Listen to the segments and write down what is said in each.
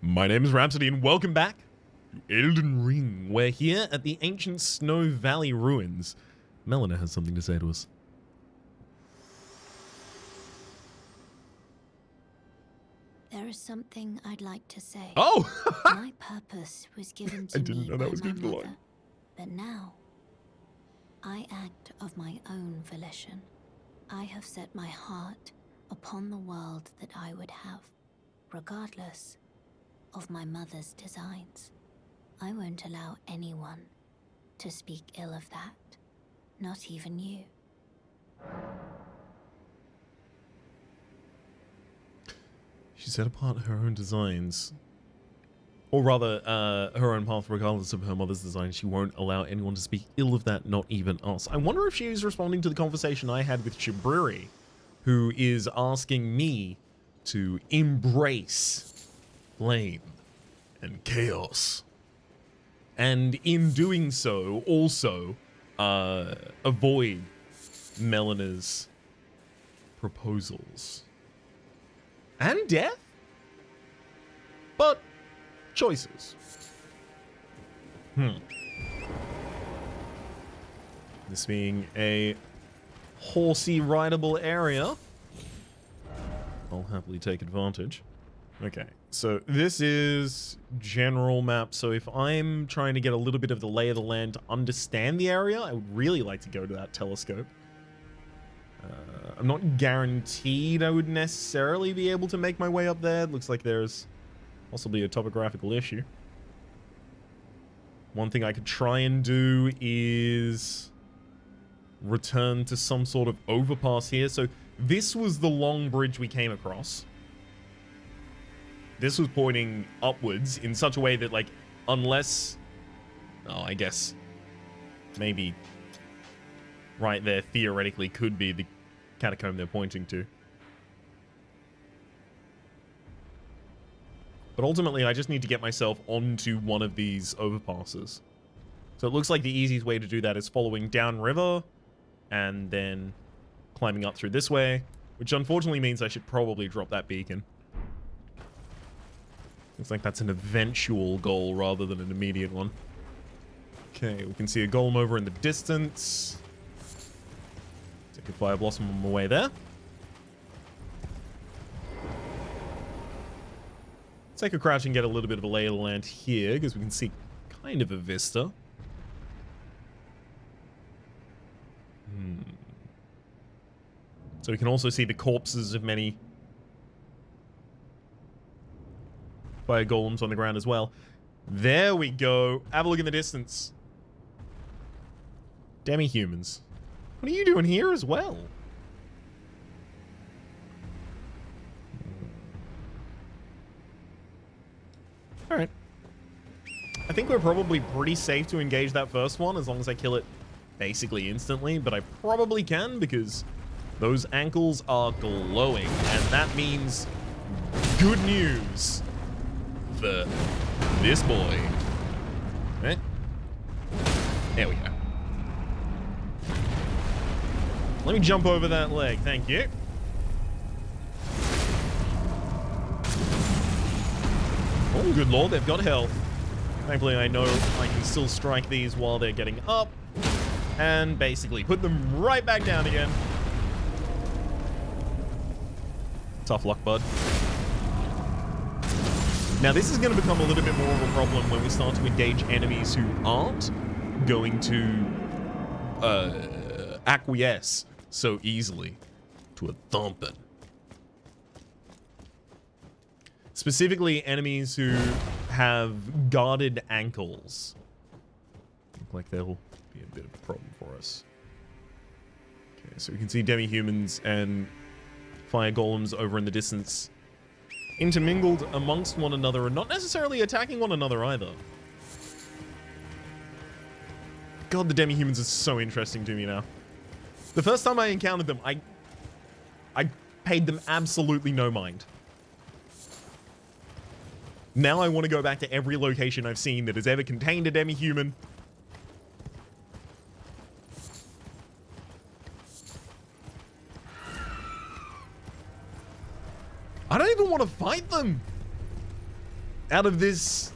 My name is Rhapsody and welcome back to Elden Ring. We're here at the ancient Snow Valley Ruins. Melania has something to say to us. There is something I'd like to say. Oh! My purpose was given to I didn't me know by that was my going to be the mother, line. but now I act of my own volition. I have set my heart upon the world that I would have, regardless of my mother's designs. I won't allow anyone to speak ill of that, not even you. She set apart her own designs. Or rather, her own path regardless of her mother's design. She won't allow anyone to speak ill of that, not even us. I wonder if she is responding to the conversation I had with Shibriri, who is asking me to embrace flame and chaos. And in doing so, also avoid Melania's proposals. And death? But choices. This being a horsey rideable area, I'll happily take advantage. Okay, so this is general map. So if I'm trying to get a little bit of the lay of the land to understand the area, I would really like to go to that telescope. I'm not guaranteed I would necessarily be able to make my way up there. It looks like there's possibly a topographical issue. One thing I could try and do is return to some sort of overpass here. So this was the long bridge we came across. This was pointing upwards in such a way that, like, unless... Oh, I guess maybe right there theoretically could be the catacomb they're pointing to. But ultimately, I just need to get myself onto one of these overpasses. So it looks like the easiest way to do that is following downriver and then climbing up through this way, which unfortunately means I should probably drop that beacon. Looks like that's an eventual goal rather than an immediate one. Okay, we can see a golem over in the distance. Take a fire blossom on my way there. Take a crouch and get a little bit of a lay of the land here, because we can see kind of a vista. So we can also see the corpses of many fire golems on the ground as well. There we go. Have a look in the distance. Demi-humans. What are you doing here as well? Alright. I think we're probably pretty safe to engage that first one as long as I kill it basically instantly, but I probably can because those ankles are glowing, and that means good news for this boy. Right? There we go. Let me jump over that leg, thank you. Oh, good lord, they've got health. Thankfully, I know I can still strike these while they're getting up and basically put them right back down again. Tough luck, bud. Now, this is going to become a little bit more of a problem when we start to engage enemies who aren't going to acquiesce so easily to a thumping. Specifically, enemies who have guarded ankles. Look like they'll be a bit of a problem for us. Okay, so we can see demi-humans and fire golems over in the distance, intermingled amongst one another and not necessarily attacking one another either. God, the demi-humans are so interesting to me now. The first time I encountered them, I paid them absolutely no mind. Now I want to go back to every location I've seen that has ever contained a demi-human. I don't even want to fight them. out of this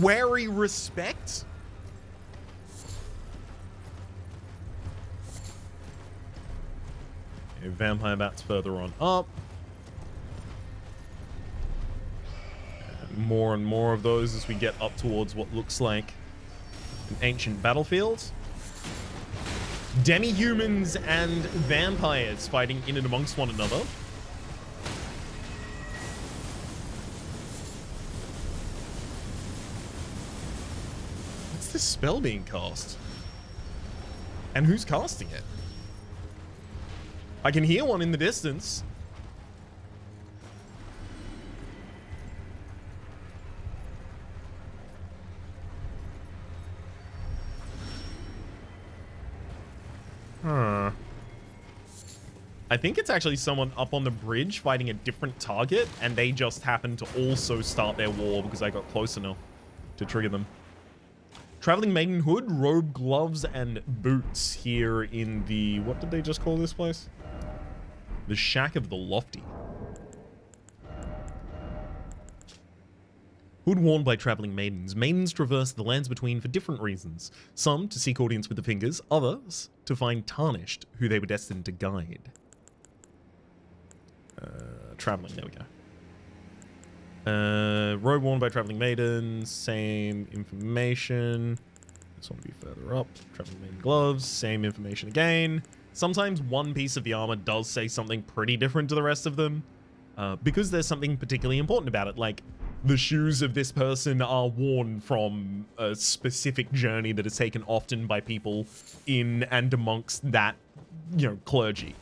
wary respect. Okay, vampire bats further on up. And more of those as we get up towards what looks like an ancient battlefield. Demi-humans and vampires fighting in and amongst one another. What's this spell being cast? And who's casting it? I can hear one in the distance. Huh. I think it's actually someone up on the bridge fighting a different target, and they just happened to also start their war because I got close enough to trigger them. Traveling maiden hood, robe, gloves, and boots here in the... What did they just call this place? The Shack of the Lofty. Hood worn by traveling maidens. Maidens traverse the lands between for different reasons. Some to seek audience with the fingers, others to find tarnished who they were destined to guide. Traveling, there we go. Robe worn by traveling maidens, same information. This one will be further up. Traveling maiden gloves, same information again. Sometimes one piece of the armor does say something pretty different to the rest of them, because there's something particularly important about it, like the shoes of this person are worn from a specific journey that is taken often by people in and amongst that, you know, clergy.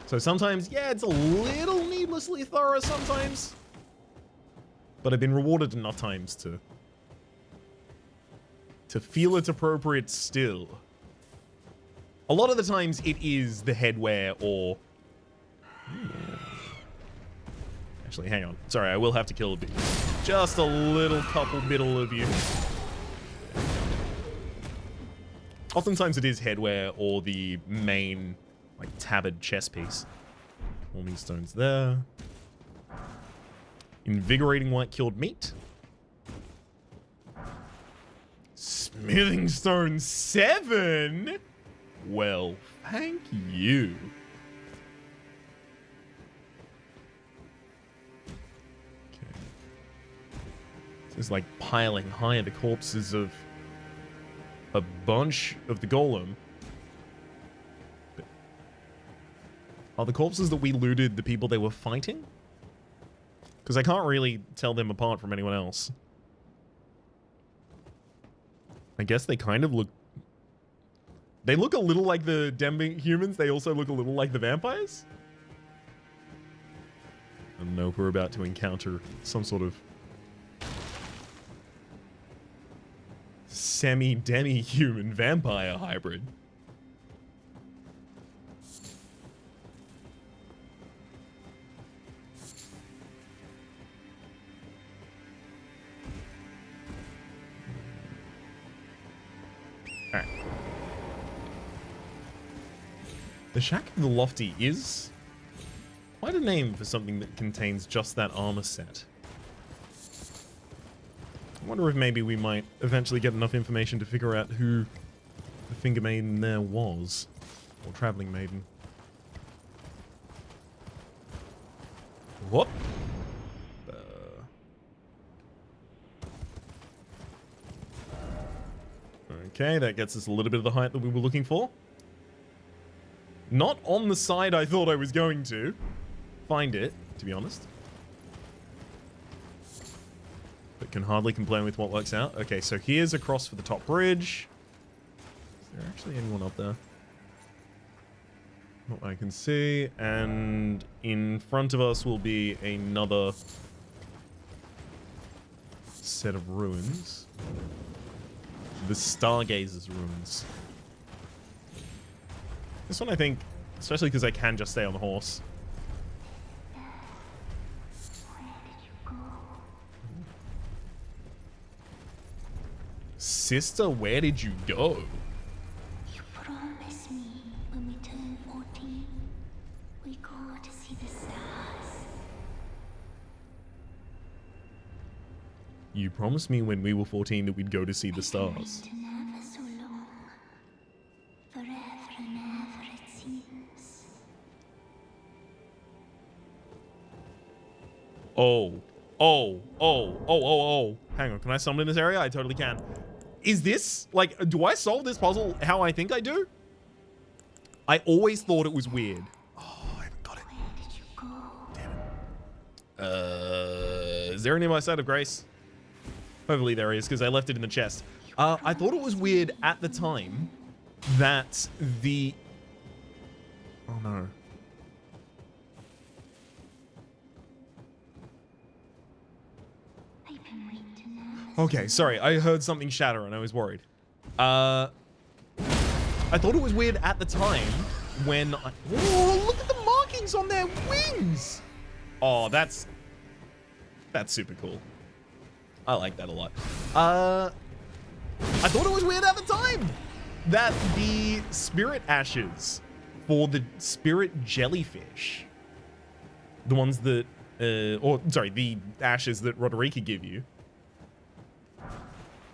So sometimes, yeah, it's a little needlessly thorough sometimes, but I've been rewarded enough times to feel it's appropriate still. A lot of the times it is the headwear or... Actually, hang on. Sorry, I will have to kill a bit. Just a little couple middle of you. Oftentimes it is headwear or the main, like, tabard chest piece. Warming stones there. Invigorating white killed meat. Smithing stone 7? Well, thank you. Okay. So it's like piling high the corpses of a bunch of the golem. But are the corpses that we looted the people they were fighting? Because I can't really tell them apart from anyone else. I guess they kind of look... They look a little like the demi-humans. They also look a little like the vampires. I know if we're about to encounter some sort of semi-demi-human vampire hybrid. Alright. The Shack of the Lofty is quite a name for something that contains just that armor set. I wonder if maybe we might eventually get enough information to figure out who the Finger Maiden there was. Or Traveling Maiden. Whoop! Okay, that gets us a little bit of the height that we were looking for. Not on the side I thought I was going to find it, to be honest. But can hardly complain with what works out. Okay, so here's across for the top bridge. Is there actually anyone up there? Not I can see. And in front of us will be another set of ruins. The Stargazers Ruins. This one I think, especially because I can just stay on the horse. Sister, where did you go? You promised me when we turn 14, we go to see the stars. You promised me when we were 14 that we'd go to see the stars. Never so long. Forever and ever it seems. Oh. Hang on, can I summon in this area? I totally can. Is this, like, do I solve this puzzle how I think I do? I always thought it was weird. Oh, I haven't got it. Where did you go? Damn it. Is there a nearby side of grace? Hopefully there is, because I left it in the chest. I thought it was weird at the time that the... Oh no. I've been waiting nervous. Okay, sorry, I heard something shatter and I was worried. I thought it was weird at the time when I... Oh, look at the markings on their wings! Oh, that's super cool. I like that a lot. I thought it was weird at the time that the spirit ashes for the spirit jellyfish, the ones that, the ashes that Roderica give you,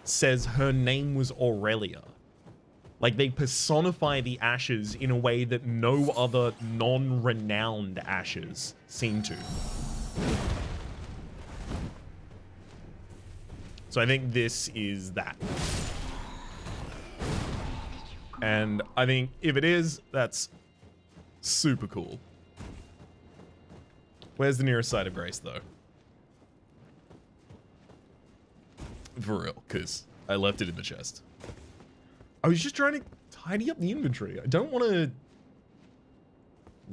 says her name was Aurelia. Like, they personify the ashes in a way that no other non-renowned ashes seem to. So I think this is that. And I think if it is, that's super cool. Where's the nearest site of grace, though? For real, because I left it in the chest. I was just trying to tidy up the inventory. I don't want to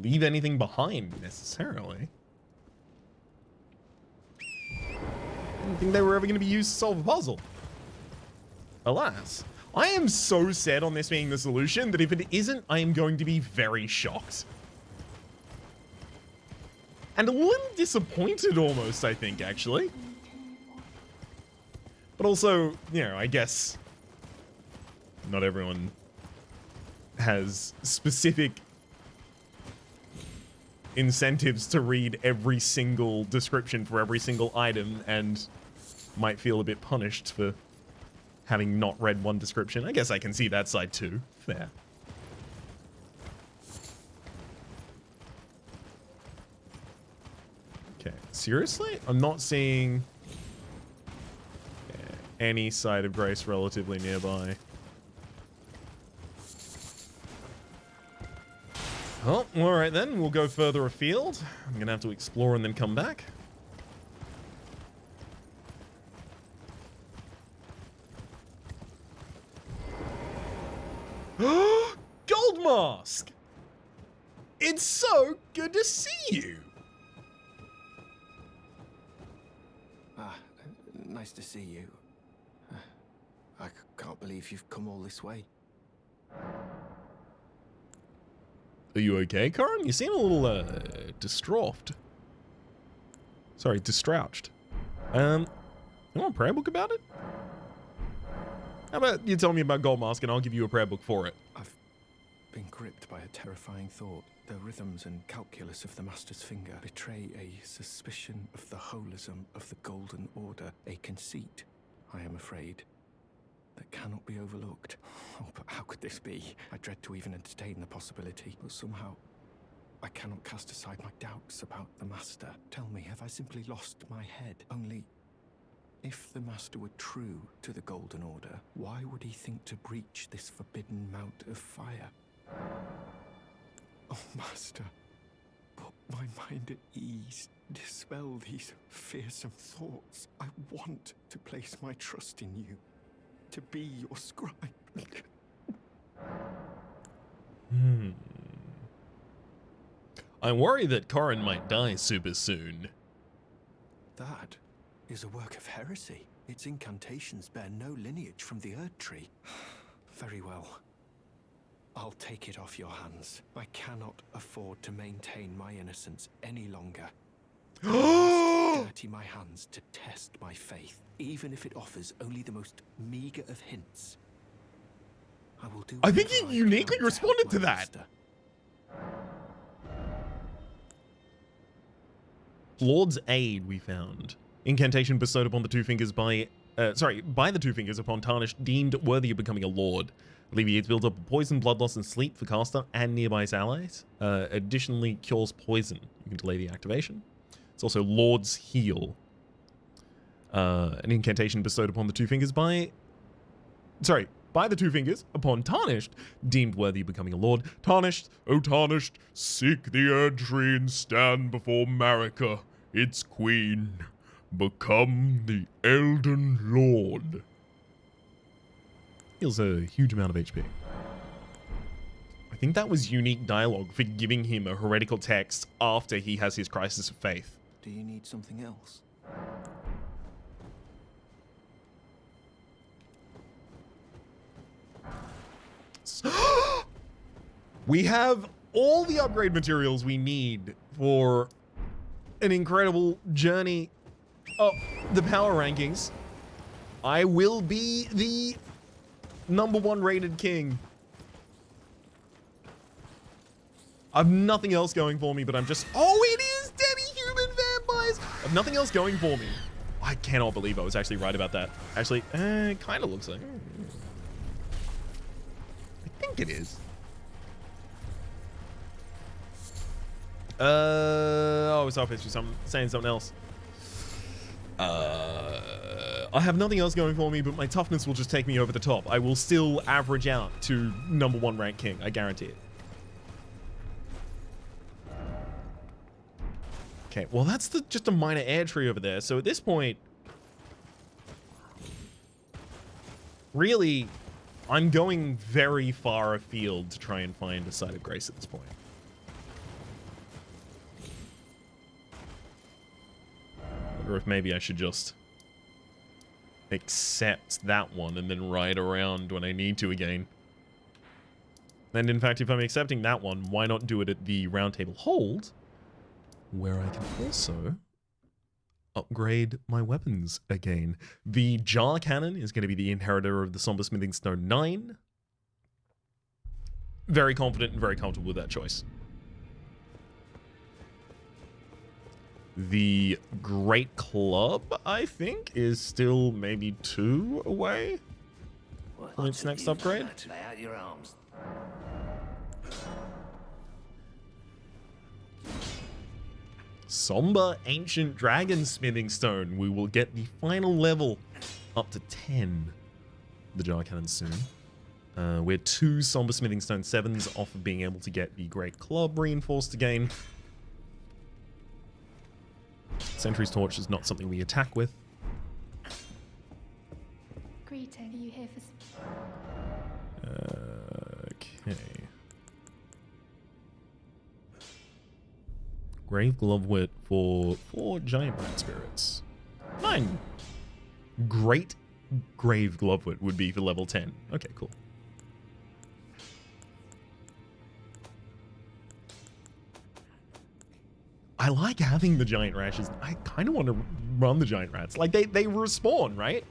leave anything behind, necessarily. I didn't think they were ever going to be used to solve a puzzle. Alas. I am so set on this being the solution that if it isn't, I am going to be very shocked. And a little disappointed almost, I think, actually. But also, you know, I guess not everyone has specific incentives to read every single description for every single item and might feel a bit punished for having not read one description. I guess I can see that side too. Fair. Okay, seriously? I'm not seeing any side of grace relatively nearby. Oh, alright then, we'll go further afield. I'm gonna have to explore and then come back. Gold mask! It's so good to see you! Nice to see you. I can't believe you've come all this way. Are you okay, Corin? You seem a little, distraught. Sorry, distrouched. You want a prayer book about it? How about you tell me about Gold Mask and I'll give you a prayer book for it? I've been gripped by a terrifying thought. The rhythms and calculus of the Master's finger betray a suspicion of the holism of the Golden Order, a conceit, I am afraid, that cannot be overlooked. Oh, but how could this be? I dread to even entertain the possibility, but somehow I cannot cast aside my doubts about the Master. Tell me, have I simply lost my head? Only, if the Master were true to the Golden Order, why would he think to breach this forbidden mount of fire? Oh, Master, put my mind at ease. Dispel these fearsome thoughts. I want to place my trust in you, to be your scribe. I worry that Corin might die super soon. That is a work of heresy. Its incantations bear no lineage from the Erd Tree. Very well. I'll take it off your hands. I cannot afford to maintain my innocence any longer. I must dirty my hands to test my faith, even if it offers only the most meager of hints. I will do. I think whatever you I uniquely can responded help to my that. master. Lord's Aid we found. Incantation bestowed upon the two fingers by the two fingers upon tarnished deemed worthy of becoming a lord. Alleviates build-up of poison, blood loss, and sleep for caster and nearby allies. Additionally, cures poison. You can delay the activation. It's also Lord's Heal. An incantation bestowed upon the two fingers by the two fingers upon tarnished, deemed worthy of becoming a lord. Tarnished, oh tarnished, seek the entry and stand before Marika, its queen. Become the Elden Lord. Heals a huge amount of HP. I think that was unique dialogue for giving him a heretical text after he has his crisis of faith. Do you need something else? We have all the upgrade materials we need for an incredible journey up the power rankings. I will be the #1 rated king. I've nothing else going for me, but I'm just... Oh, it is demi-human vampires! I've nothing else going for me. I cannot believe I was actually right about that. Actually, it kind of looks like... I think it is. Oh, it's obviously saying something else. I have nothing else going for me, but my toughness will just take me over the top. I will still average out to #1 rank king. I guarantee it. Okay, well that's just a minor air tree over there. So at this point, really, I'm going very far afield to try and find a site of grace at this point. I wonder if maybe I should just accept that one and then ride around when I need to again. And in fact, if I'm accepting that one, why not do it at the round table hold, where I can also upgrade my weapons again. The jar cannon is going to be the inheritor of the Somber Smithing Stone 9. Very confident and very comfortable with that choice. The Great Club, I think, is still maybe 2 away from its next upgrade. Lay out your arms. Somber Ancient Dragon Smithing Stone. We will get the final level up to 10. The jar cannon soon. We're 2 Somber Smithing Stone 7s off of being able to get the Great Club reinforced again. Sentry's Torch is not something we attack with. Greeting, are you here for... Okay. Grave Glovewit for 4 giant rat spirits. 9. Great Grave Glovewit would be for level 10. Okay, cool. I like having the giant rashes. I kind of want to run the giant rats. Like, they respawn, right?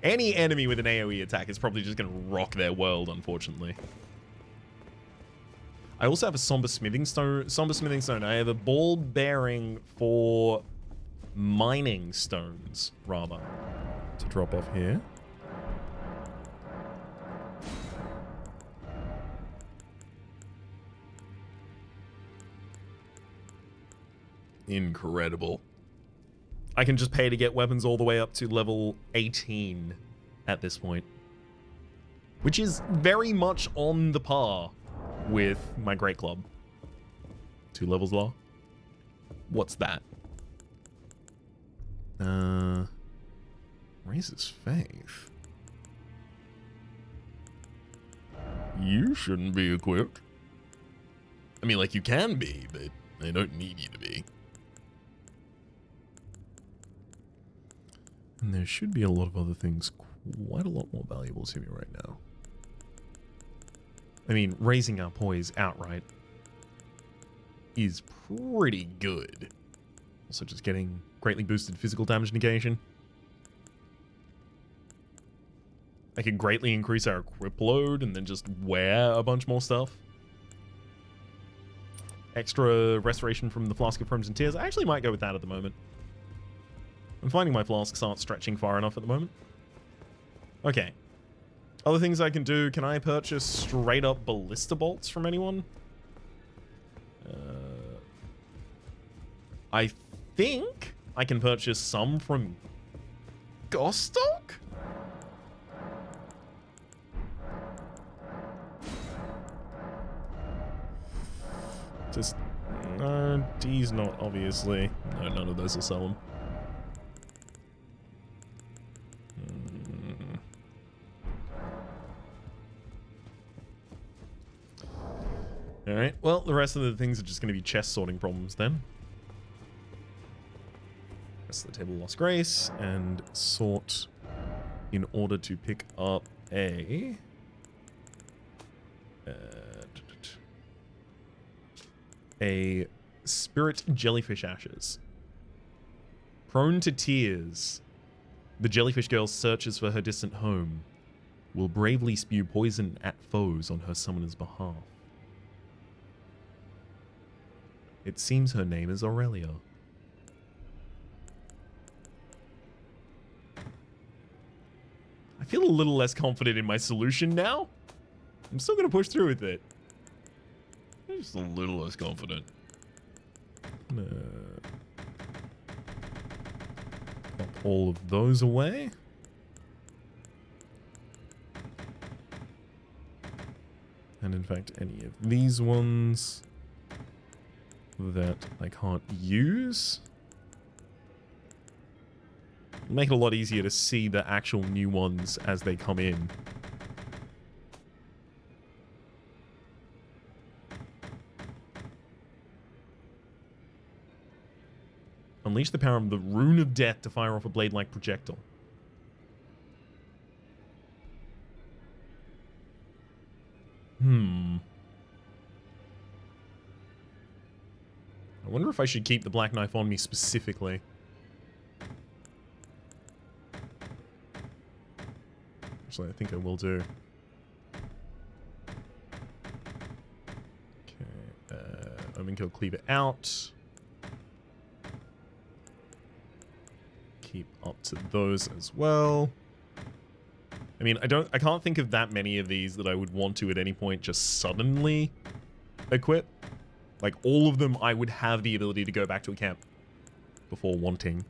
Any enemy with an AoE attack is probably just going to rock their world, unfortunately. I also have a Somber Smithing Stone. I have a ball bearing for mining stones, rather, to drop off here. Incredible. I can just pay to get weapons all the way up to level 18 at this point, which is very much on the par with my Great Club. 2 levels low. What's that? Raises faith. You shouldn't be equipped. I mean, like, you can be, but they don't need you to be. And there should be a lot of other things quite a lot more valuable to me right now. I mean, raising our poise outright is pretty good. Also just getting greatly boosted physical damage negation. I could greatly increase our equip load and then just wear a bunch more stuff. extra restoration from the Flask of Crimson Tears. I actually might go with that at the moment. I'm finding my flasks aren't stretching far enough at the moment. Okay. Other things I can do. Can I purchase straight up ballista bolts from anyone? I think I can purchase some from Gostock? Just... D's not, obviously. No, none of those will sell them. Alright, well, the rest of the things are just going to be chest sorting problems then. Rest of the table lost grace, and sort in order to pick up a spirit jellyfish ashes. Prone to tears, the jellyfish girl searches for her distant home, will bravely spew poison at foes on her summoner's behalf. It seems her name is Aurelia. I feel a little less confident in my solution now. I'm still going to push through with it. I'm just a little less confident. Pop all of those away. And in fact, any of these ones that I can't use. Make it a lot easier to see the actual new ones as they come in. Unleash the power of the Rune of Death to fire off a blade-like projectile. I wonder if I should keep the black knife on me specifically. Actually, I think I will do. Okay, Omenkill Cleaver out. Keep up to those as well. I mean, I can't think of that many of these that I would want to at any point just suddenly equip. Like, all of them, I would have the ability to go back to a camp before wanting.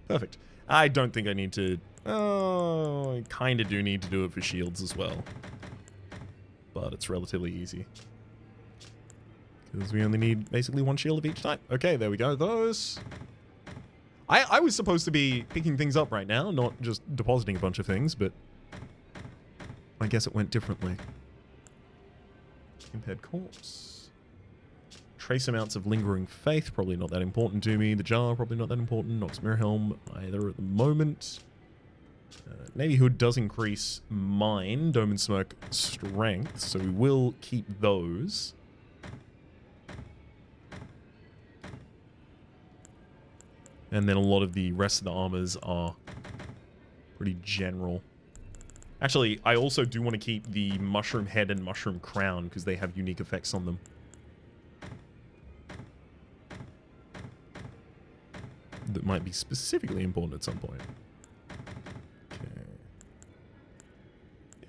Perfect. I don't think I need to... Oh, I kind of do need to do it for shields as well. But it's relatively easy. Because we only need basically one shield of each type. Okay, there we go. Those... I was supposed to be picking things up right now, not just depositing a bunch of things, but I guess it went differently. Impaired corpse. Trace amounts of lingering faith, probably not that important to me. The jar, probably not that important. Nox Mirror Helm, either at the moment. Navy Hood does increase mine, Dome and Smoke strength, so we will keep those. And then a lot of the rest of the armors are pretty general. Actually, I also do want to keep the Mushroom Head and Mushroom Crown because they have unique effects on them. That might be specifically important at some point. Okay.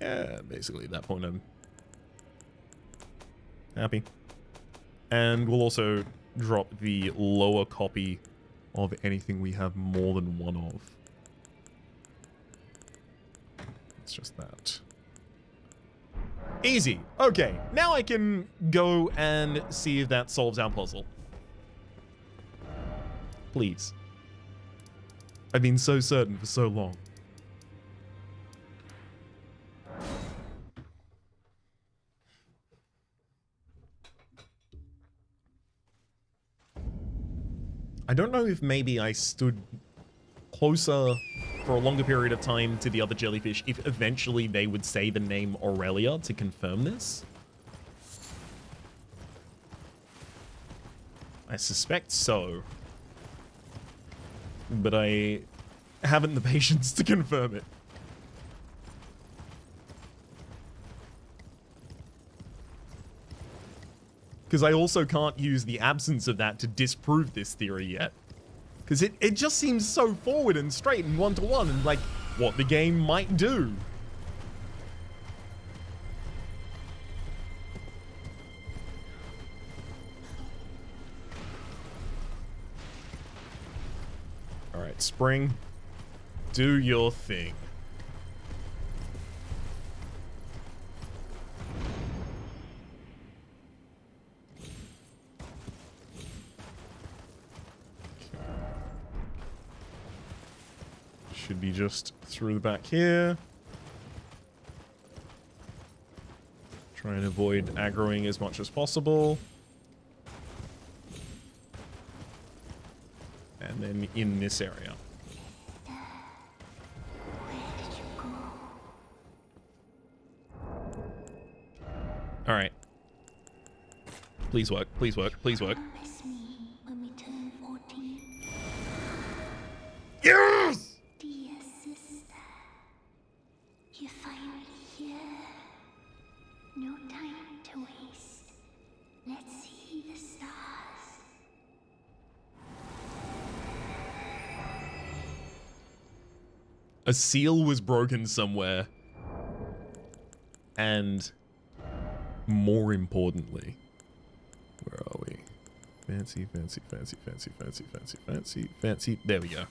Yeah, basically at that point I'm happy. And we'll also drop the lower copy of anything we have more than one of. It's just that. Easy. Okay, now I can go and see if that solves our puzzle. Please. I've been so certain for so long. I don't know if maybe I stood closer for a longer period of time to the other jellyfish, if eventually they would say the name Aurelia to confirm this. I suspect so. But I haven't the patience to confirm it. Because I also can't use the absence of that to disprove this theory yet. Because it just seems so forward and straight and one-to-one and like what the game might do. Alright, Spring, do your thing. Should be just through the back here. Try and avoid aggroing as much as possible. And then in this area. All right. Please work, please work, please work. Promise me when we turn 14. Yes! Dear sister, you're finally here. No time to waste. Let's see the stars. A seal was broken somewhere. And more importantly, where are we? Fancy, fancy, fancy, fancy, fancy, fancy, fancy, fancy. There we go.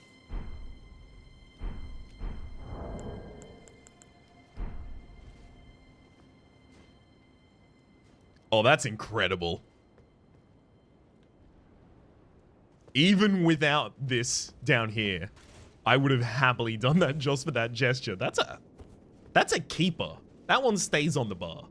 Oh, that's incredible. Even without this down here, I would have happily done that just for that gesture. That's a keeper. That one stays on the bar.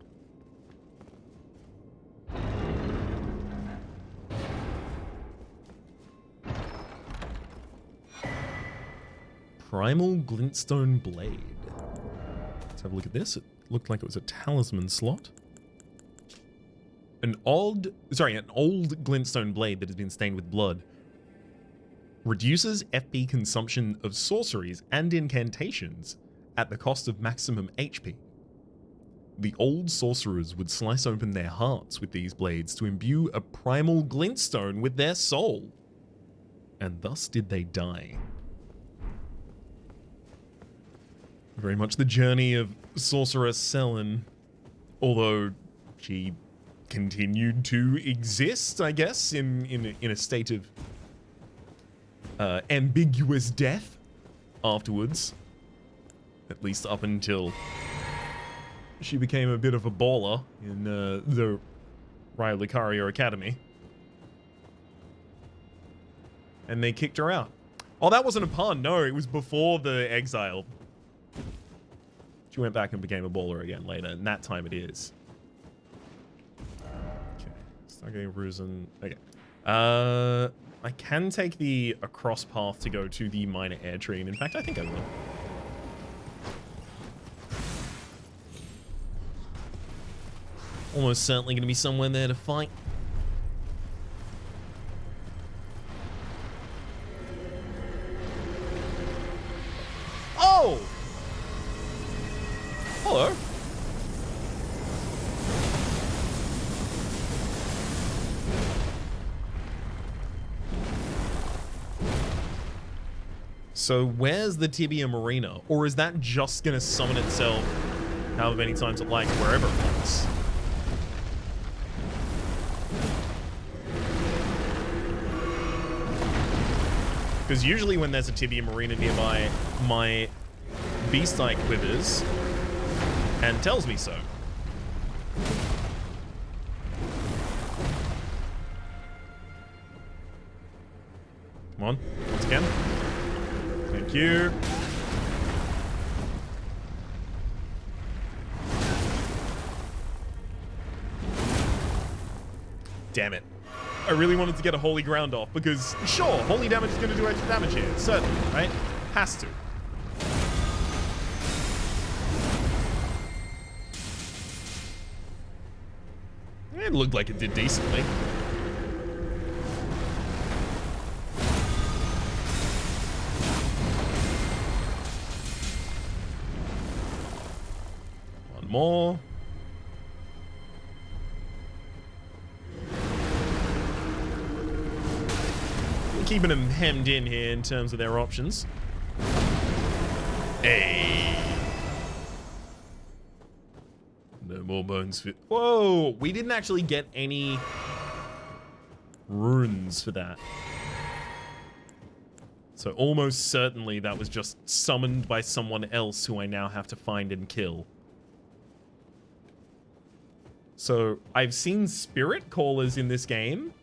Primal Glintstone Blade. Let's have a look at this. It looked like it was a talisman slot. An old glintstone blade that has been stained with blood. Reduces FP consumption of sorceries and incantations at the cost of maximum HP. The old sorcerers would slice open their hearts with these blades to imbue a primal glintstone with their soul. And thus did they die. Very much the journey of Sorceress Selene, although she continued to exist, I guess, in a state of ambiguous death afterwards. At least up until she became a bit of a baller in the Raya Lucario Academy. And they kicked her out. Oh, that wasn't a pun. No, it was before the exile. She went back and became a baller again later, and that time it is. Okay. Stargazer Ruins. Okay. I can take the across path to go to the minor air tree, and in fact, I think I will. Almost certainly going to be somewhere there to fight. Oh! Hello. So where's the Tibia Marina? Or is that just going to summon itself however many times it likes, wherever it wants? Because usually when there's a Tibia Marina nearby, my Beast-Eye quivers and tells me so. Come on, once again. Thank you. Damn it. I really wanted to get a holy ground off because, sure, holy damage is going to do extra damage here. Certainly, right? Has to. It looked like it did decently. more. We're keeping them hemmed in here in terms of their options. Hey. No more bones fit. Whoa, we didn't actually get any runes for that. So almost certainly that was just summoned by someone else who I now have to find and kill. So I've seen spirit callers in this game.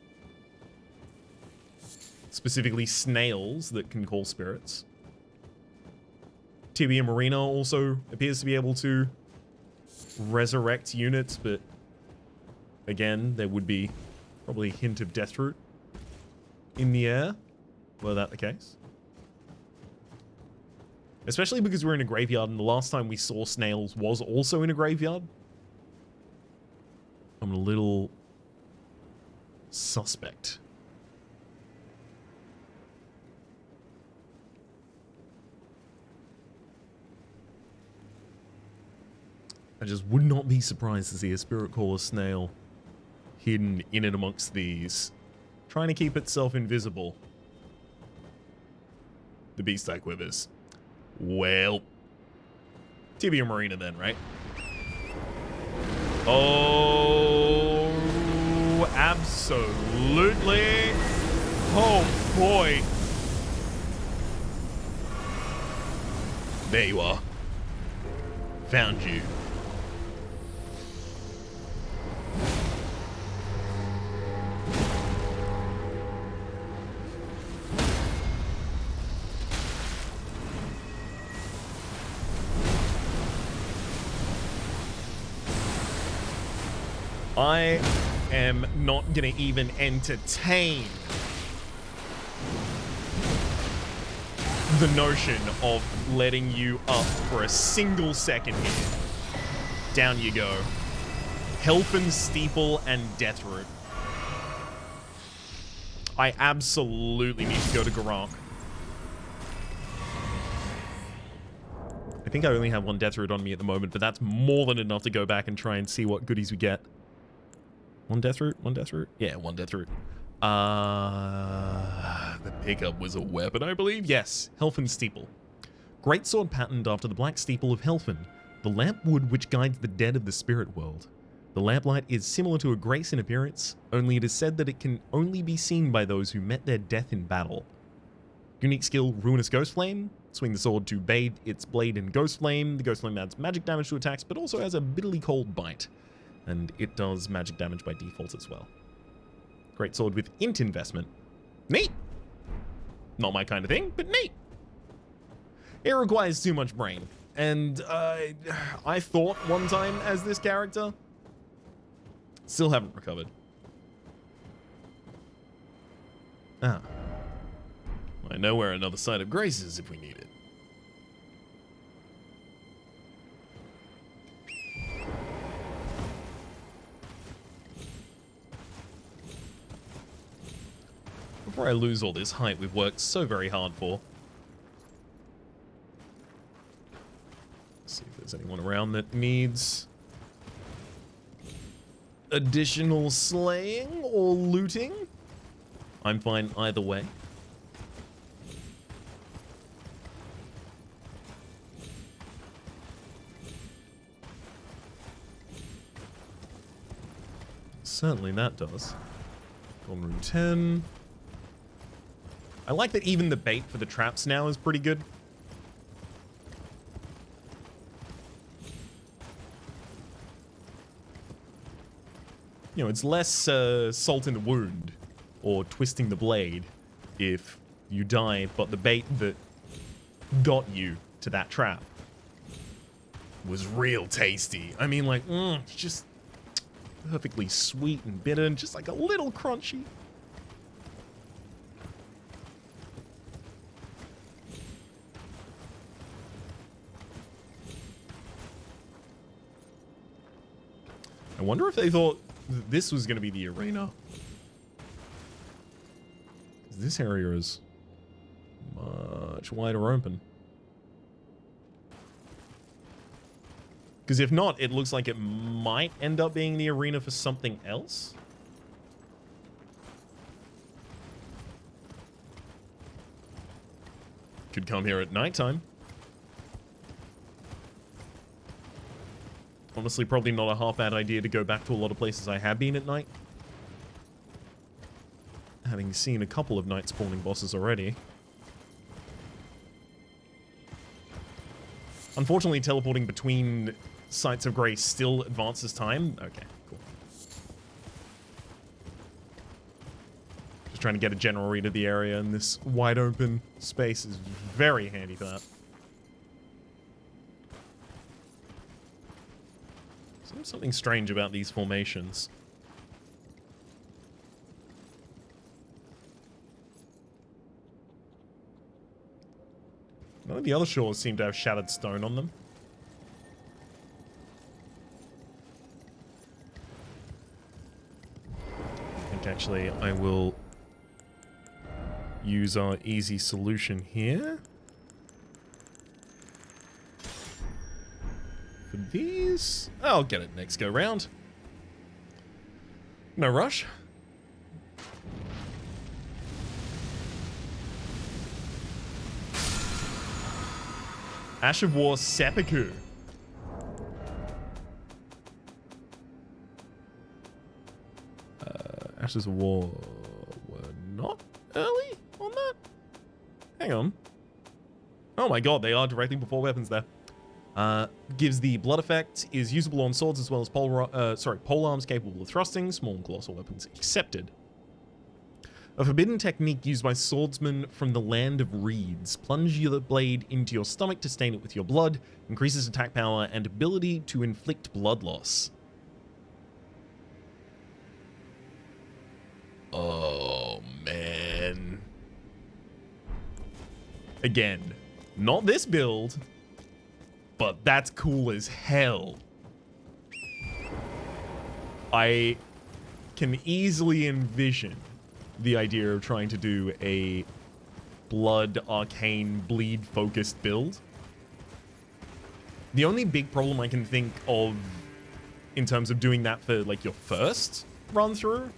Specifically snails that can call spirits. Tibia Marina also appears to be able to resurrect units, but again, there would be probably a hint of Deathroot in the air, were that the case. Especially because we're in a graveyard, and the last time we saw snails was also in a graveyard. I'm a little suspect. I just would not be surprised to see a spirit caller snail hidden in and amongst these, trying to keep itself invisible. The Beast-Eye Quivers. Well, Tibia Marina then, right? Oh, absolutely. Oh, boy. There you are. Found you. I am not going to even entertain the notion of letting you up for a single second here. Down you go. Helfen, Steeple, and Deathroot. I absolutely need to go to Garant. I think I only have one Deathroot on me at the moment, but that's more than enough to go back and try and see what goodies we get. One Deathroot? One Deathroot? Yeah, one Deathroot. The pickup was a weapon, I believe? Yes, Helfen Steeple. Greatsword patterned after the Black Steeple of Helfen, the lamp wood which guides the dead of the spirit world. The lamplight is similar to a grace in appearance, only it is said that it can only be seen by those who met their death in battle. Unique skill, Ruinous Ghost Flame. Swing the sword to bathe its blade in Ghost Flame. The Ghost Flame adds magic damage to attacks, but also has a bitterly cold bite. And it does magic damage by default as well. Great sword with int investment. Neat! Not my kind of thing, but neat. It requires too much brain. And I thought one time as this character. Still haven't recovered. Ah. I know where another side of grace is if we need it. Before I lose all this height we've worked so very hard for. Let's see if there's anyone around that needs additional slaying or looting. I'm fine either way. Certainly that does. Golden Rune 10. I like that even the bait for the traps now is pretty good. You know, it's less salt in the wound or twisting the blade if you die, but the bait that got you to that trap was real tasty. I mean, like, just perfectly sweet and bitter and just like a little crunchy. I wonder if they thought this was going to be the arena. This area is much wider open. Because if not, it looks like it might end up being the arena for something else. Could come here at nighttime. Honestly, probably not a half bad idea to go back to a lot of places I have been at night. Having seen a couple of night spawning bosses already. Unfortunately, teleporting between sites of grace still advances time. Okay, cool. Just trying to get a general read of the area, and this wide open space is very handy for that. Seems something strange about these formations. None of the other shores seem to have shattered stone on them. I think actually I will use our easy solution here. For these, I'll get it next go round. No rush. Ash of War Seppuku. Ashes of War were not early on that? Hang on. Oh my god, they are directly before weapons there. Gives the blood effect, is usable on swords as well as pole arms capable of thrusting, small and colossal weapons accepted. A forbidden technique used by swordsmen from the land of reeds. Plunge your blade into your stomach to stain it with your blood. Increases attack power and ability to inflict blood loss. Oh, man. Again, not this build, but that's cool as hell. I can easily envision the idea of trying to do a blood, arcane, bleed focused build. The only big problem I can think of in terms of doing that for like your first run through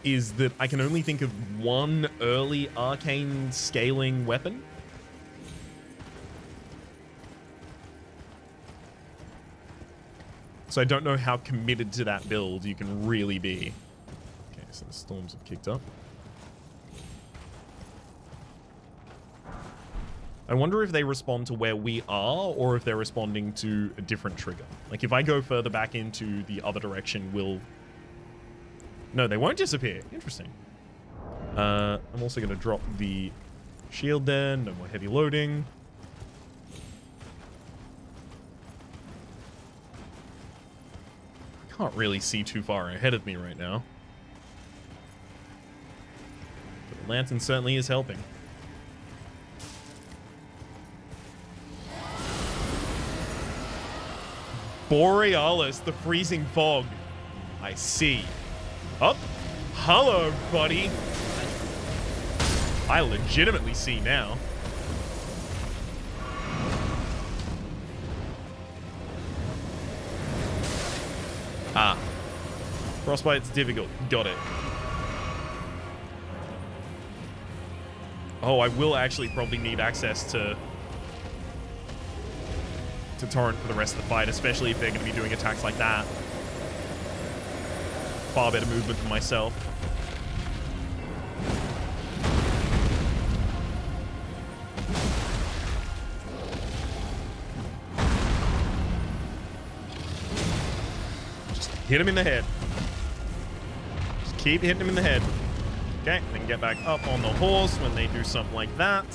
is that I can only think of one early arcane scaling weapon. So I don't know how committed to that build you can really be. So the storms have kicked up. I wonder if they respond to where we are or if they're responding to a different trigger. Like if I go further back into the other direction, will... No, they won't disappear. Interesting. I'm also going to drop the shield there. No more heavy loading. I can't really see too far ahead of me right now. Lantern certainly is helping. Borealis, the freezing fog. I see. Oh, hello, buddy. I legitimately see now. Ah. Frostbite's difficult. Got it. Oh, I will actually probably need access to Torrent for the rest of the fight, especially if they're going to be doing attacks like that. Far better movement for myself. Just hit him in the head. Just keep hitting him in the head. Okay, then get back up on the horse when they do something like that.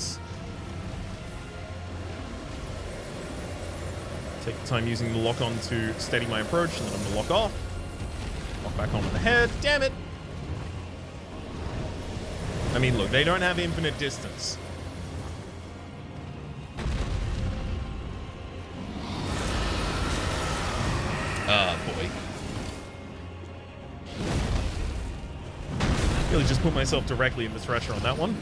Take the time using the lock-on to steady my approach, and then I'm going to lock off. Lock back onto the head. Damn it! I mean, look, they don't have infinite distance. Ah, boy. Really just put myself directly in this pressure on that one.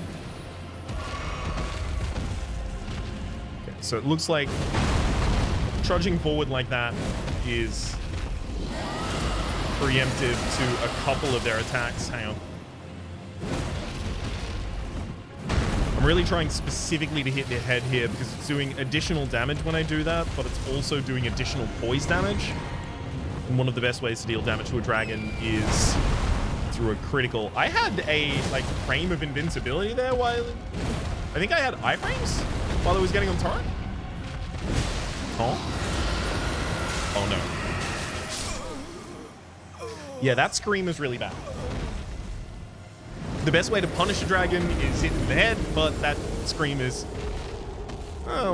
Okay, so it looks like trudging forward like that is preemptive to a couple of their attacks. Hang on. I'm really trying specifically to hit their head here because it's doing additional damage when I do that, but it's also doing additional poise damage. And one of the best ways to deal damage to a dragon is through a critical. I had a like frame of invincibility there while I think I had iframes while I was getting on turret. Oh. Oh no. Yeah, that scream is really bad. The best way to punish a dragon is hit in the head, but that scream is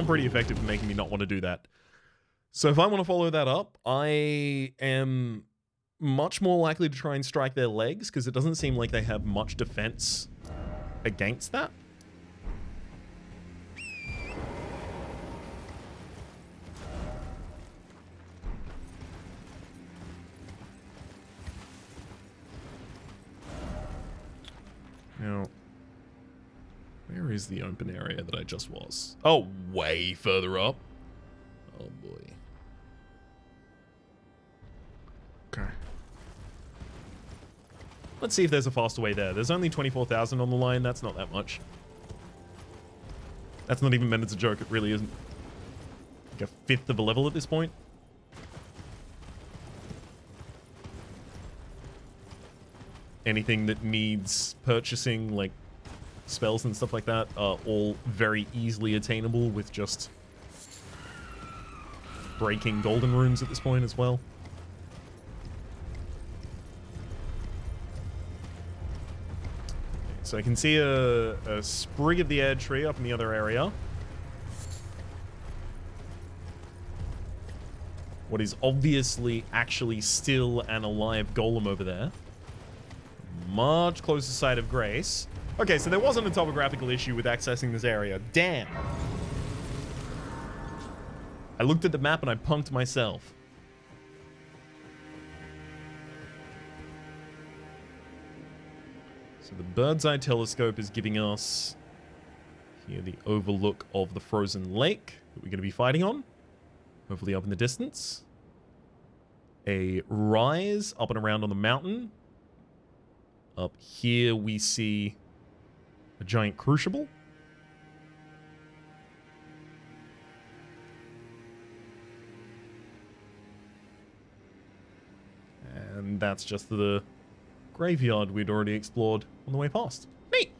pretty effective in making me not want to do that. So if I want to follow that up, I am much more likely to try and strike their legs because it doesn't seem like they have much defense against that. Now, where is the open area that I just was? Oh, way further up. Oh boy. Okay. Let's see if there's a faster way there. There's only 24,000 on the line. That's not that much. That's not even meant as a joke. It really isn't. Like a fifth of a level at this point. Anything that needs purchasing, like spells and stuff like that, are all very easily attainable with just breaking golden runes at this point as well. So I can see a sprig of the air tree up in the other area. What is obviously actually still an alive golem over there. Much closer side of Grace. Okay, so there wasn't a topographical issue with accessing this area. Damn. I looked at the map and I punked myself. So the bird's eye telescope is giving us here the overlook of the frozen lake that we're going to be fighting on. Hopefully up in the distance. A rise up and around on the mountain. Up here we see a giant crucible. And that's just the graveyard we'd already explored on the way past. Neat!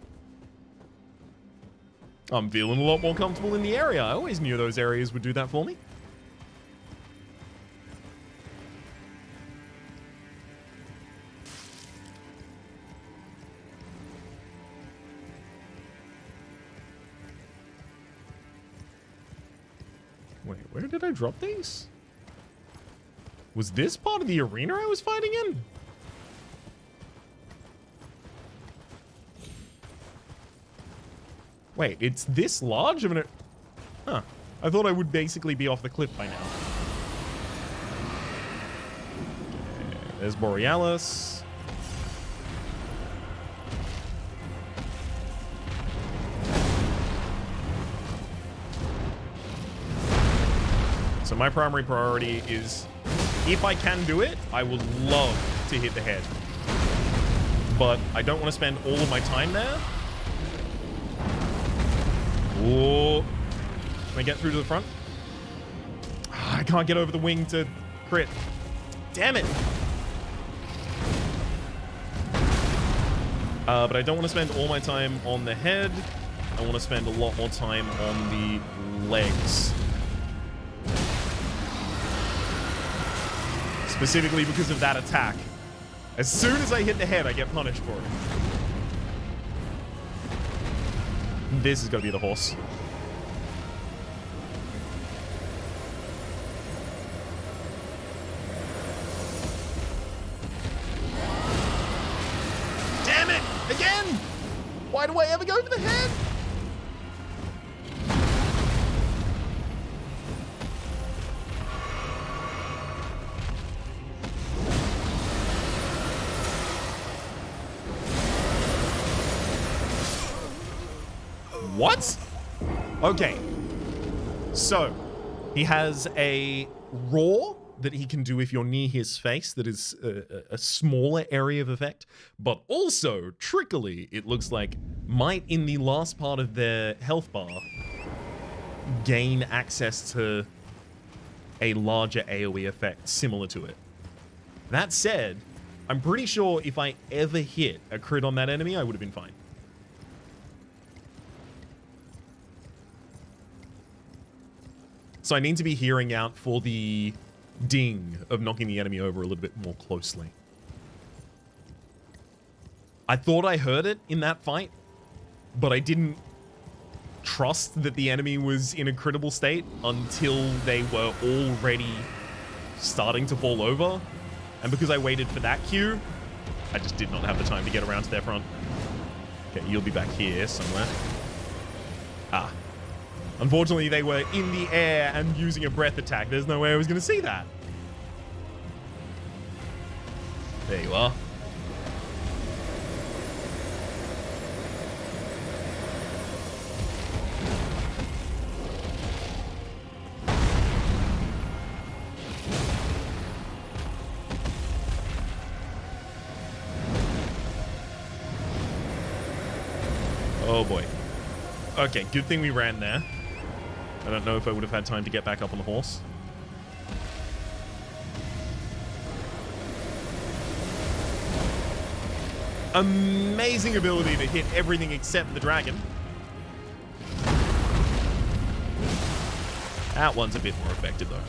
I'm feeling a lot more comfortable in the area. I always knew those areas would do that for me. Wait, where did I drop these? Was this part of the arena I was fighting in? Wait, it's this large of an... Huh. I thought I would basically be off the cliff by now. Okay, there's Borealis. So my primary priority is, if I can do it, I would love to hit the head. But I don't want to spend all of my time there. Oh, can I get through to the front? I can't get over the wing to crit. Damn it. But I don't want to spend all my time on the head. I want to spend a lot more time on the legs. Specifically because of that attack. As soon as I hit the head, I get punished for it. This is going to be the horse. Damn it! Again! Why do I ever go for the head? What? Okay. So, He has a roar that he can do if you're near his face that is a smaller area of effect, but also, trickily, it looks like might in the last part of their health bar gain access to a larger AoE effect similar to it. That said, I'm pretty sure if I ever hit a crit on that enemy, I would have been fine. So I need to be hearing out for the ding of knocking the enemy over a little bit more closely. I thought I heard it in that fight, but I didn't trust that the enemy was in a critical state until they were already starting to fall over. And because I waited for that cue, I just did not have the time to get around to their front. Okay, you'll be back here somewhere. Ah. Unfortunately, they were in the air and using a breath attack. There's no way I was going to see that. There you are. Oh boy. Okay, good thing we ran there. I don't know if I would have had time to get back up on the horse. Amazing ability to hit everything except the dragon. That one's a bit more effective though.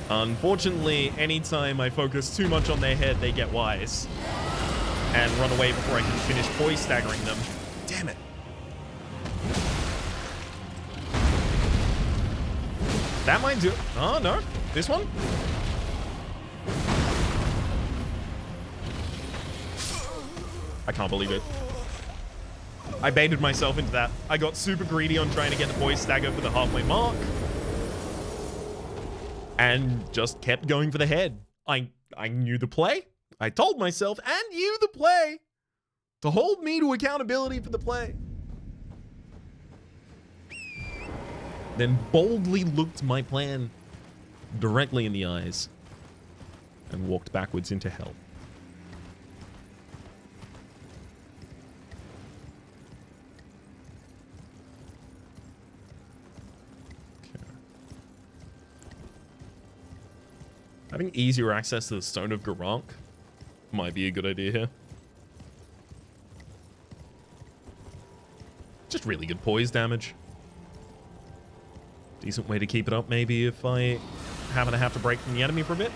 Unfortunately, anytime I focus too much on their head, they get wise and run away before I can finish poise staggering them. Damn it. That might do it. Oh, no. This one? I can't believe it. I baited myself into that. I got super greedy on trying to get the poise stagger for the halfway mark. And just kept going for the head. I knew the play. I told myself and you the play to hold me to accountability for the play. Then boldly looked my plan directly in the eyes and walked backwards into hell. Having easier access to the Stone of Garank might be a good idea here. Just really good poise damage. Decent way to keep it up maybe if I happen to have to break from the enemy for a bit.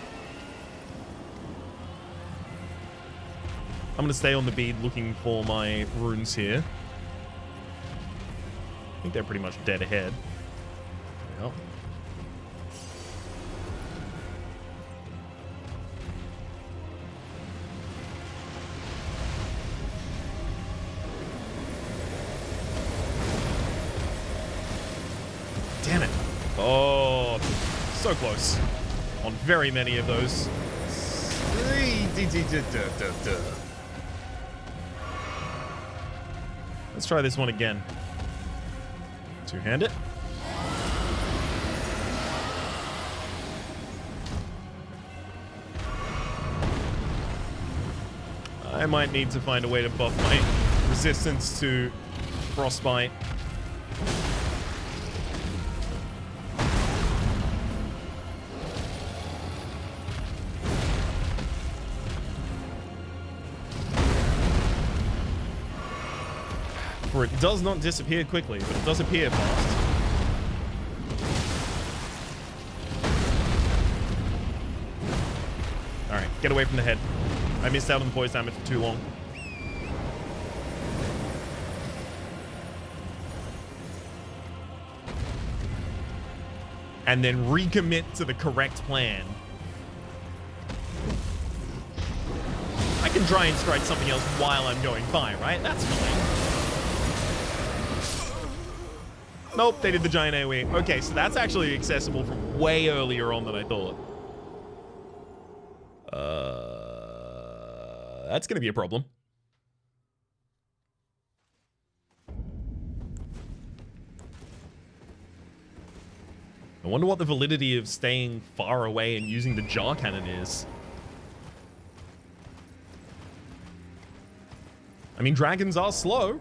I'm going to stay on the bead looking for my runes here. I think they're pretty much dead ahead. Yep. Damn it. Oh, so close on very many of those. Let's try this one again. Two-hand it. I might need to find a way to buff my resistance to frostbite. For it does not disappear quickly, but it does appear fast. Alright, get away from the head. I missed out on the poise damage for too long. And then recommit to the correct plan. I can try and strike something else while I'm going by, right? That's fine. Nope, they did the giant AoE. Okay, so that's actually accessible from way earlier on than I thought. That's going to be a problem. I wonder what the validity of staying far away and using the jar cannon is. I mean, dragons are slow.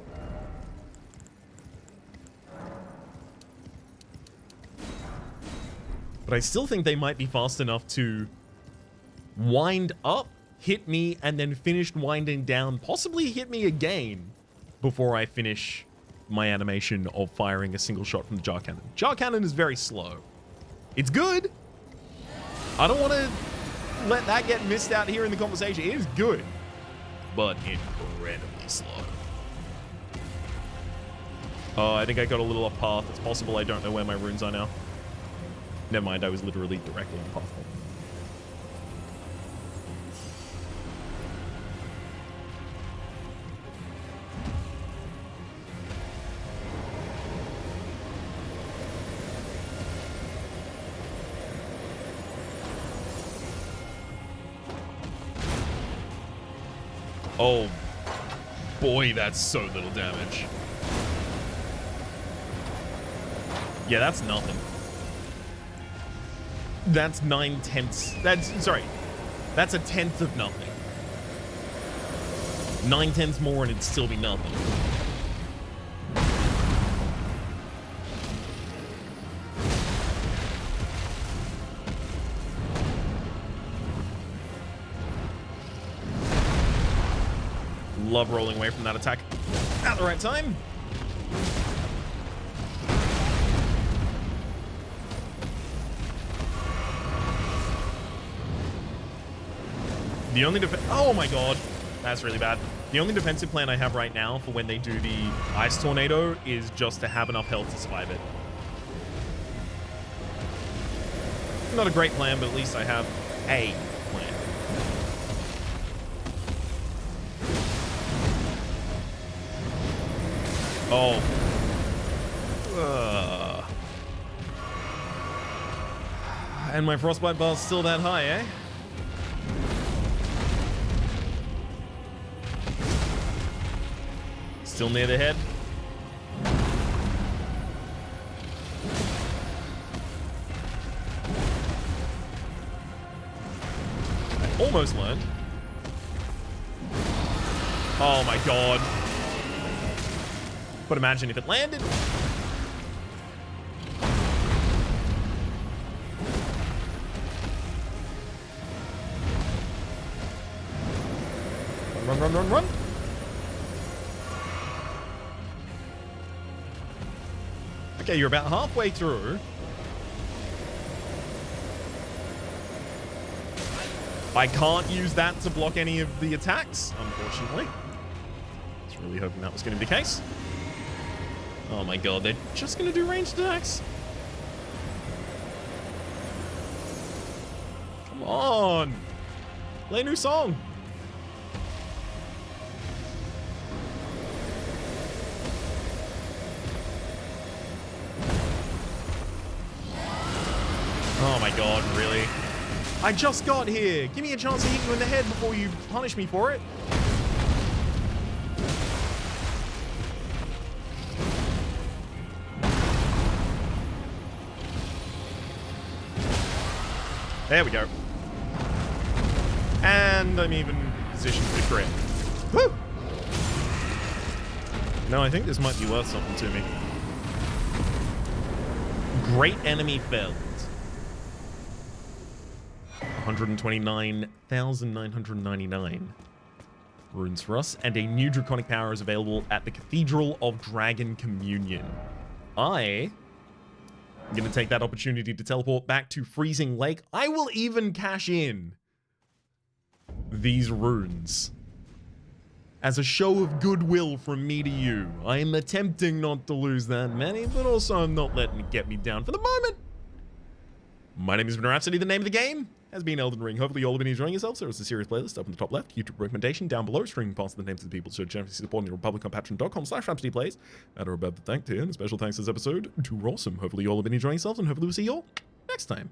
But I still think they might be fast enough to wind up, hit me, and then finish winding down, possibly hit me again before I finish my animation of firing a single shot from the jar cannon. Jar cannon is very slow. It's good. I don't want to let that get missed out here in the conversation. It is good, but incredibly slow. Oh, I think I got a little off path. It's possible I don't know where my runes are now. Never mind, I was literally directly on path. Oh, boy, that's so little damage. Yeah, that's nothing. That's 9/10. That's a tenth of nothing. 9/10 more and it'd still be nothing. Love rolling away from that attack at the right time. The only oh my god, that's really bad. The only defensive plan I have right now for when they do the ice tornado is just to have enough health to survive it. Not a great plan, but at least I have a plan. Oh. And my frostbite bar's still that high, eh? Still near the head. I almost learned. Oh my god. But imagine if it landed. Run, run, run, run. Okay, you're about halfway through. I can't use that to block any of the attacks, unfortunately. I was really hoping that was going to be the case. Oh my god, they're just going to do ranged attacks? Come on! Play a new song! Oh my god, really? I just got here! Give me a chance to hit you in the head before you punish me for it! There we go. And I'm even positioned to crit. Woo! No, I think this might be worth something to me. Great enemy felled. 129,999 runes for us, and a new draconic power is available at the Cathedral of Dragon Communion. I'm going to take that opportunity to teleport back to Freezing Lake. I will even cash in these runes as a show of goodwill from me to you. I am attempting not to lose that many, but also I'm not letting it get me down for the moment. My name has been Rhapsody. The name of the game has been Elden Ring. Hopefully you all have been enjoying yourselves. There is a series playlist up in the top left, YouTube recommendation down below, streaming past the names of the people so generously supporting the Republic on patreon.com/RhapsodyPlays. At our above the thank tier, and a special thanks this episode to Rawsome. Hopefully you all have been enjoying yourselves, and hopefully we'll see you all next time.